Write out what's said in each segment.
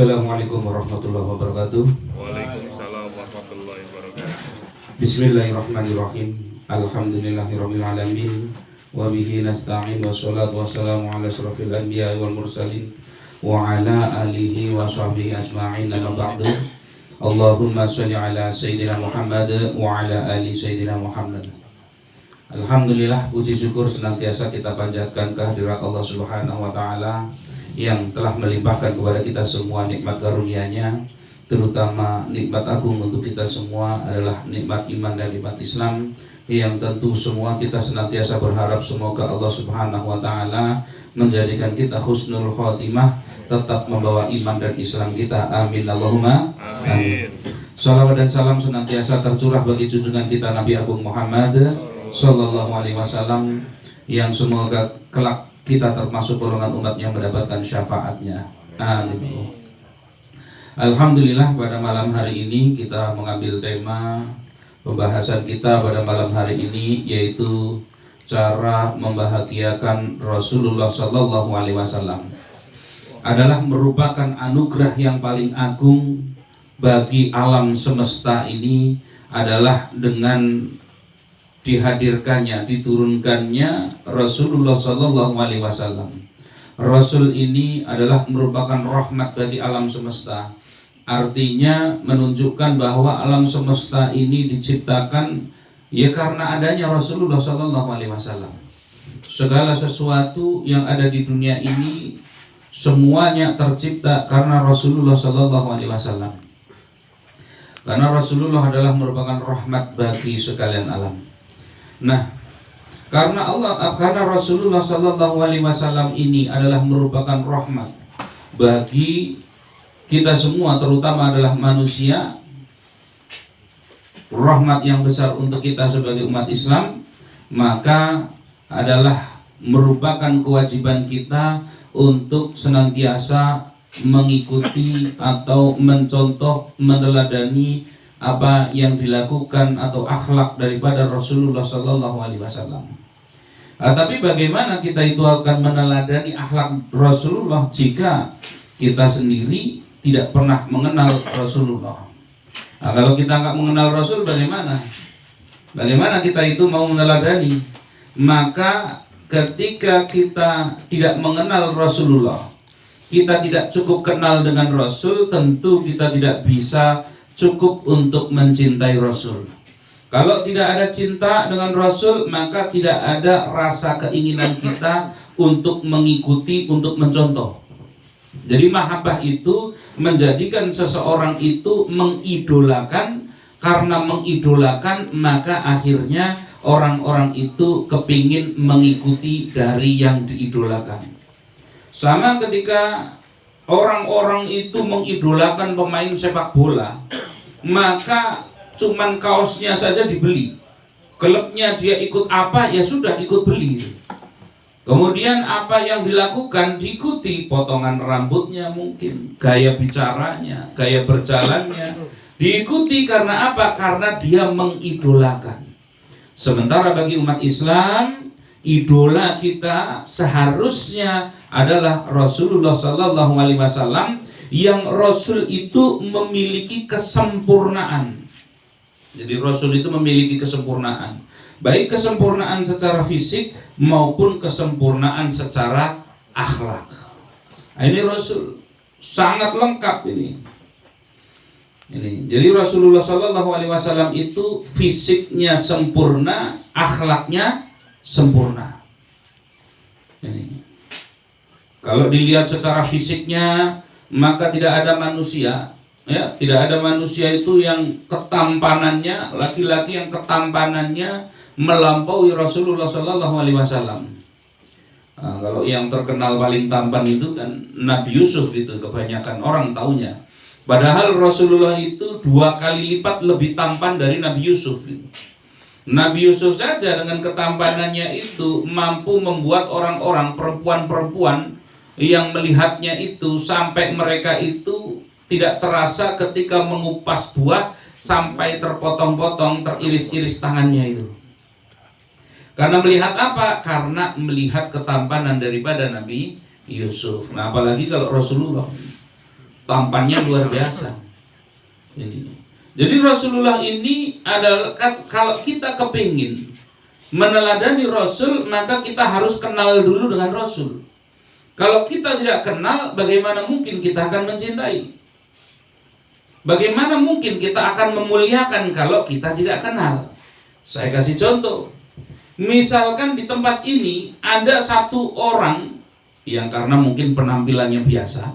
Assalamualaikum warahmatullahi wabarakatuh. Waalaikumsalam warahmatullahi wabarakatuh. Bismillahirrahmanirrahim. Alhamdulillahirabbil alamin. Wa bihi nasta'in wassalatu wassalamu ala asyrofil anbiya'i wal mursalin wa ala alihi wa sahbihi ajma'in. Amma ba'du. Allahumma shalli ala sayyidina Muhammad wa ala ali sayyidina Muhammad. Alhamdulillah, puji syukur senantiasa kita panjatkan kehadirat Allah Subhanahu wa taala yang telah melimpahkan kepada kita semua nikmat karunia-Nya, terutama nikmat agung untuk kita semua adalah nikmat iman dan nikmat Islam, yang tentu semua kita senantiasa berharap semoga Allah Subhanahu wa taala menjadikan kita husnul khotimah, tetap membawa iman dan Islam kita. Amin Allahumma amin. Salawat dan salam senantiasa tercurah bagi junjungan kita Nabi Agung Muhammad Sallallahu Alaihi Wasallam, yang semoga kelak kita termasuk golongan umatnya mendapatkan syafaatnya. Amin. Alhamdulillah, pada malam hari ini kita mengambil tema pembahasan kita pada malam hari ini, yaitu cara membahagiakan Rasulullah Sallallahu Alaihi Wasallam. Adalah merupakan anugerah yang paling agung bagi alam semesta ini, adalah dengan dihadirkannya, diturunkannya Rasulullah Sallallahu Alaihi Wasallam. Rasul ini adalah merupakan rahmat bagi alam semesta. Artinya menunjukkan bahwa alam semesta ini diciptakan ya karena adanya Rasulullah Sallallahu Alaihi Wasallam. Segala sesuatu yang ada di dunia ini semuanya tercipta karena Rasulullah Sallallahu Alaihi Wasallam. Karena Rasulullah adalah merupakan rahmat bagi sekalian alam. Nah, karena Rasulullah Sallallahu Alaihi Wasallam ini adalah merupakan rahmat bagi kita semua, terutama adalah manusia, rahmat yang besar untuk kita sebagai umat Islam, maka adalah merupakan kewajiban kita untuk senantiasa mengikuti atau mencontoh, meneladani apa yang dilakukan atau akhlak daripada Rasulullah Sallallahu Alaihi Wasallam. Tapi bagaimana kita itu akan meneladani akhlak Rasulullah jika kita sendiri tidak pernah mengenal Rasulullah? Nah, kalau kita nggak mengenal Rasul, bagaimana? Bagaimana kita itu mau meneladani? Maka ketika kita tidak mengenal Rasulullah, kita tidak cukup kenal dengan Rasul, tentu kita tidak bisa cukup untuk mencintai Rasul. Kalau tidak ada cinta dengan Rasul, maka tidak ada rasa keinginan kita untuk mengikuti, untuk mencontoh. Jadi mahabbah itu menjadikan seseorang itu mengidolakan. Karena mengidolakan, maka akhirnya orang-orang itu kepingin mengikuti dari yang diidolakan. Sama ketika orang-orang itu mengidolakan pemain sepak bola, maka cuman kaosnya saja dibeli, klubnya dia ikut apa, ya sudah ikut beli. Kemudian apa yang dilakukan diikuti, potongan rambutnya mungkin, gaya bicaranya, gaya berjalannya diikuti. Karena apa? Karena dia mengidolakan. Sementara bagi umat Islam, idola kita seharusnya adalah Rasulullah Sallallahu Alaihi Wasallam, yang Rasul itu memiliki kesempurnaan. Jadi Rasul itu memiliki kesempurnaan, baik kesempurnaan secara fisik maupun kesempurnaan secara akhlak. Nah, ini Rasul sangat lengkap ini. Jadi Rasulullah Sallallahu Alaihi Wasallam itu fisiknya sempurna, akhlaknya sempurna. Ini kalau dilihat secara fisiknya, maka tidak ada manusia, ya, tidak ada manusia itu yang ketampanannya, laki-laki yang ketampanannya melampaui Rasulullah Sallallahu Alaihi Wasallam. Nah, kalau yang terkenal paling tampan itu kan Nabi Yusuf, itu kebanyakan orang taunya. Padahal Rasulullah itu 2 kali lipat lebih tampan dari Nabi Yusuf. Nabi Yusuf saja dengan ketampanannya itu mampu membuat orang-orang, perempuan-perempuan yang melihatnya itu sampai mereka itu tidak terasa ketika mengupas buah sampai terpotong-potong, teriris-iris tangannya itu. Karena melihat apa? Karena melihat ketampanan daripada Nabi Yusuf. Nah, apalagi kalau Rasulullah tampannya luar biasa. Ini. Jadi Rasulullah ini adalah, kalau kita kepingin meneladani Rasul, maka kita harus kenal dulu dengan Rasul. Kalau kita tidak kenal, bagaimana mungkin kita akan mencintai? Bagaimana mungkin kita akan memuliakan kalau kita tidak kenal? Saya kasih contoh. Misalkan di tempat ini ada satu orang yang karena mungkin penampilannya biasa,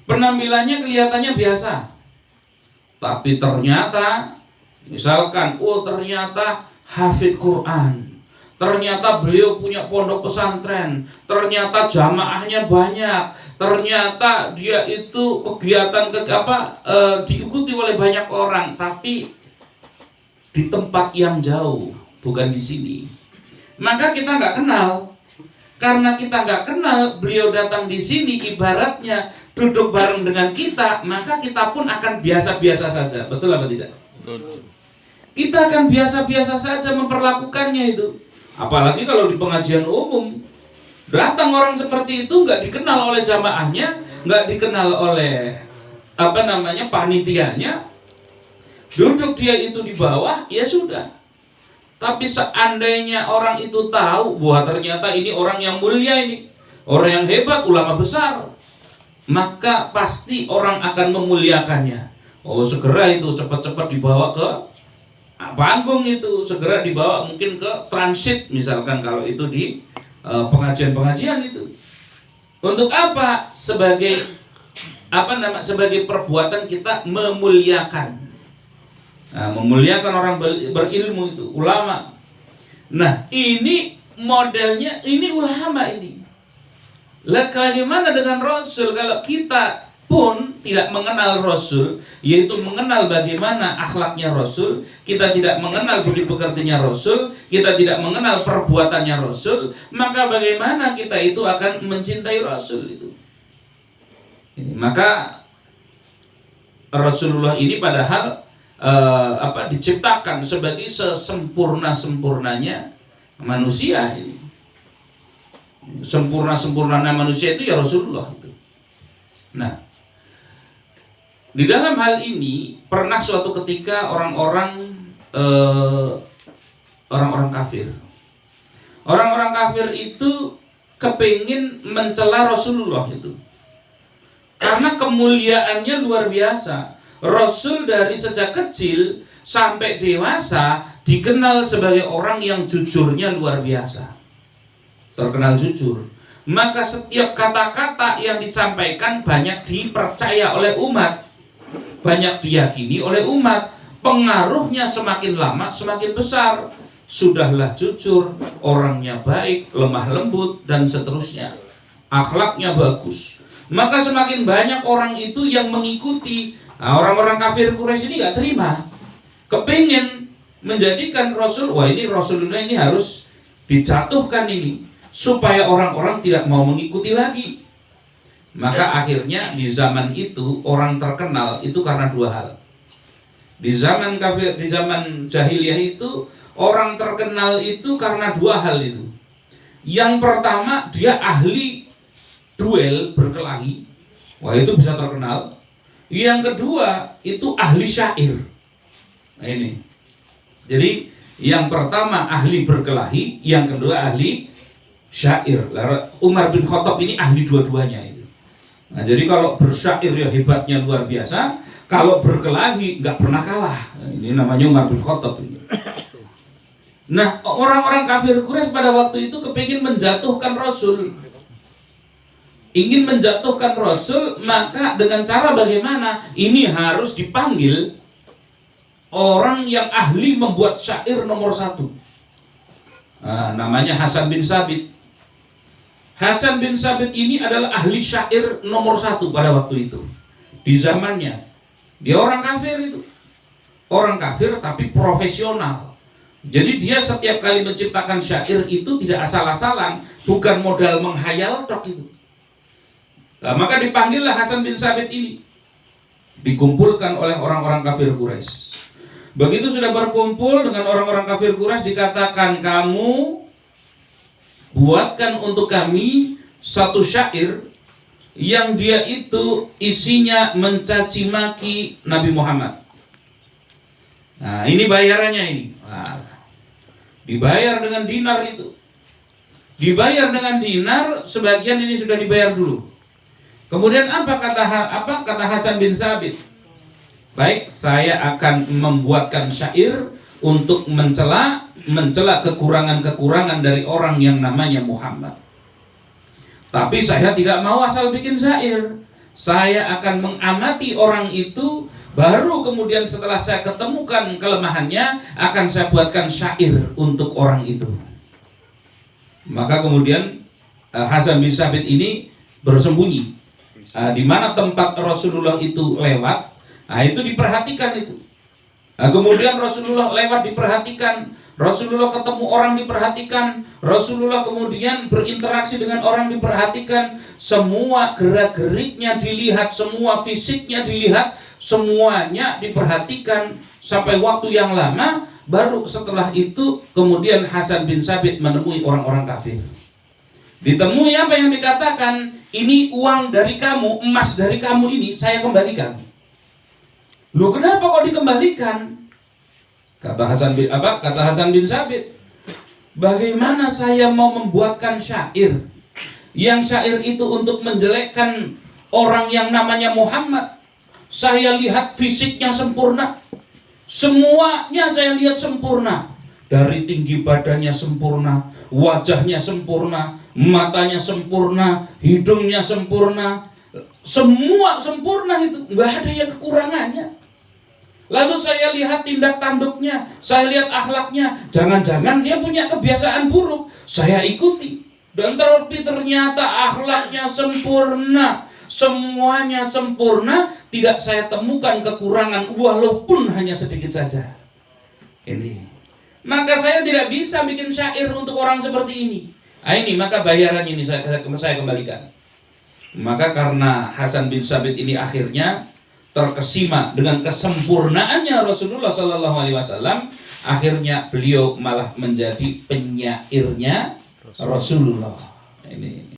penampilannya kelihatannya biasa, tapi ternyata misalkan, ternyata hafid Quran, ternyata beliau punya pondok pesantren, ternyata jamaahnya banyak, ternyata dia itu kegiatan diikuti oleh banyak orang, tapi di tempat yang jauh, bukan di sini. Maka kita nggak kenal. Karena kita nggak kenal, beliau datang di sini ibaratnya duduk bareng dengan kita, maka kita pun akan biasa-biasa saja. Betul apa tidak? Betul. Kita akan biasa-biasa saja memperlakukannya itu. Apalagi kalau di pengajian umum, datang orang seperti itu nggak dikenal oleh jamaahnya, nggak dikenal oleh panitianya, duduk dia itu di bawah, ya sudah. Tapi seandainya orang itu tahu bahwa ternyata ini orang yang mulia, ini orang yang hebat, ulama besar, maka pasti orang akan memuliakannya. Segera itu cepat-cepat dibawa ke panggung, itu segera dibawa mungkin ke transit misalkan kalau itu di pengajian-pengajian itu. Untuk apa? Sebagai perbuatan kita memuliakan. Memuliakan orang berilmu itu, ulama. Nah, ini modelnya, ini ulama ini. Lah bagaimana dengan Rasul? Kalau kita pun tidak mengenal Rasul, yaitu mengenal bagaimana akhlaknya Rasul, kita tidak mengenal budi pekertinya Rasul, kita tidak mengenal perbuatannya Rasul, maka bagaimana kita itu akan mencintai Rasul itu? Maka Rasulullah ini padahal diciptakan sebagai sesempurna-sempurnanya manusia ini. Sempurna-sempurnanya manusia itu ya Rasulullah itu. Nah, di dalam hal ini pernah suatu ketika orang-orang kafir. Orang-orang kafir itu kepingin mencela Rasulullah itu. Karena kemuliaannya luar biasa. Rasul dari sejak kecil sampai dewasa dikenal sebagai orang yang jujurnya luar biasa. Terkenal jujur. Maka setiap kata-kata yang disampaikan banyak dipercaya oleh umat, banyak diyakini oleh umat. Pengaruhnya semakin lama semakin besar. Sudahlah jujur, orangnya baik, lemah lembut, dan seterusnya. Akhlaknya bagus. Maka semakin banyak orang itu yang mengikuti. Nah, orang-orang kafir Quraisy ini gak terima, kepingin menjadikan Rasul, ini Rasulullah ini harus dijatuhkan ini, supaya orang-orang tidak mau mengikuti lagi. Maka akhirnya di zaman itu orang terkenal itu karena dua hal. Di zaman kafir, di zaman jahiliyah itu orang terkenal itu karena dua hal itu. Yang pertama, dia ahli duel berkelahi, itu bisa terkenal. Yang kedua itu ahli syair. Nah ini. Jadi yang pertama ahli berkelahi, yang kedua ahli syair. Umar bin Khattab ini ahli dua-duanya itu. Nah, jadi kalau bersyair ya hebatnya luar biasa, kalau berkelahi nggak pernah kalah. Nah, ini namanya Umar bin Khattab ini. Nah, orang-orang kafir Quraisy pada waktu itu kepingin menjatuhkan Rasul. Ingin menjatuhkan Rasul, maka dengan cara bagaimana? Ini harus dipanggil orang yang ahli membuat syair nomor 1. Nah, namanya Hasan bin Sabit. Hasan bin Sabit ini adalah ahli syair nomor 1 pada waktu itu. Di zamannya. Dia orang kafir itu. Orang kafir tapi profesional. Jadi dia setiap kali menciptakan syair itu tidak asal-asalan, bukan modal menghayal tok itu. Nah, maka dipanggillah Hasan bin Sabit ini, dikumpulkan oleh orang-orang kafir Quraisy. Begitu sudah berkumpul dengan orang-orang kafir Quraisy, dikatakan, kamu buatkan untuk kami satu syair yang dia itu isinya mencaci maki Nabi Muhammad. Nah, ini bayarannya ini. Nah, dibayar dengan dinar itu. Dibayar dengan dinar, sebagian ini sudah dibayar dulu. Kemudian apa kata Hasan bin Sabit? Baik, saya akan membuatkan syair untuk mencela kekurangan-kekurangan dari orang yang namanya Muhammad. Tapi saya tidak mau asal bikin syair. Saya akan mengamati orang itu, baru kemudian setelah saya ketemukan kelemahannya, akan saya buatkan syair untuk orang itu. Maka kemudian Hasan bin Sabit ini bersembunyi di mana tempat Rasulullah itu lewat. Nah, itu diperhatikan itu. Nah, kemudian Rasulullah lewat diperhatikan, Rasulullah ketemu orang diperhatikan, Rasulullah kemudian berinteraksi dengan orang diperhatikan, semua gerak-geriknya dilihat, semua fisiknya dilihat, semuanya diperhatikan sampai waktu yang lama. Baru setelah itu kemudian Hasan bin Sabit menemui orang-orang kafir. Ditemui apa yang dikatakan, ini uang dari kamu, emas dari kamu ini saya kembalikan. Loh, kenapa kok dikembalikan? Kata Hasan bin Sabit, bagaimana saya mau membuatkan syair, yang syair itu untuk menjelekkan orang yang namanya Muhammad. Saya lihat fisiknya sempurna, semuanya saya lihat sempurna. Dari tinggi badannya sempurna, wajahnya sempurna, matanya sempurna, hidungnya sempurna, semua sempurna itu, nggak ada yang kekurangannya. Lalu saya lihat tindak tanduknya, saya lihat akhlaknya, jangan-jangan dia punya kebiasaan buruk. Saya ikuti, dan ternyata akhlaknya sempurna, semuanya sempurna, tidak saya temukan kekurangan walaupun hanya sedikit saja. Ini, maka saya tidak bisa bikin syair untuk orang seperti ini. Nah, ini maka bayaran ini saya kembalikan. Maka karena Hasan bin Sabit ini akhirnya terkesima dengan kesempurnaannya Rasulullah SAW, akhirnya beliau malah menjadi penyairnya Rasulullah. Ini